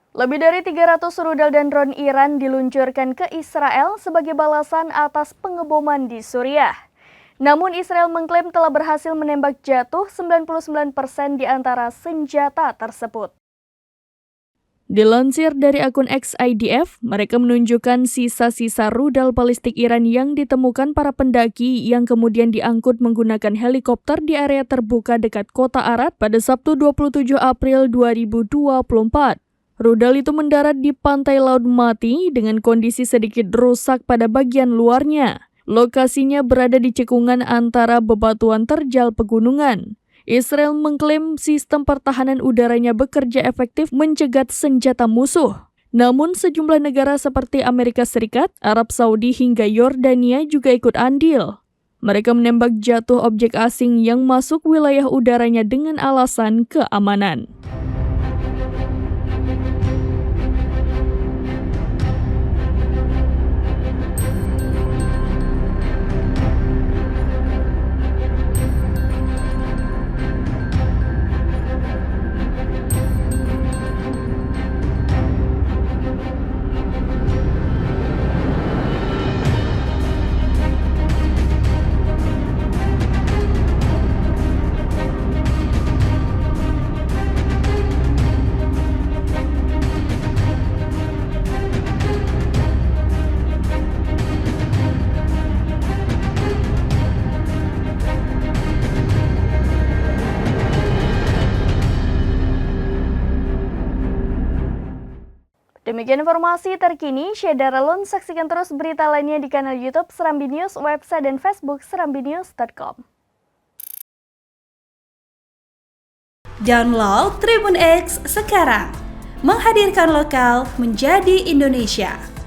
Lebih dari 300 rudal dan drone Iran diluncurkan ke Israel sebagai balasan atas pengeboman di Suriah. Namun Israel mengklaim telah berhasil menembak jatuh 99% di antara senjata tersebut. Dilansir dari akun XIDF, mereka menunjukkan sisa-sisa rudal balistik Iran yang ditemukan para pendaki yang kemudian diangkut menggunakan helikopter di area terbuka dekat kota Arad pada Sabtu 27 April 2024. Rudal itu mendarat di pantai Laut Mati dengan kondisi sedikit rusak pada bagian luarnya. Lokasinya berada di cekungan antara bebatuan terjal pegunungan. Israel mengklaim sistem pertahanan udaranya bekerja efektif mencegat senjata musuh. Namun sejumlah negara seperti Amerika Serikat, Arab Saudi hingga Yordania juga ikut andil. Mereka menembak jatuh objek asing yang masuk wilayah udaranya dengan alasan keamanan. Demikian informasi terkini, Syederalun saksikan terus berita lainnya di kanal YouTube Serambi News, website dan Facebook serambinews.com. Download Tribun X sekarang, menghadirkan lokal menjadi Indonesia.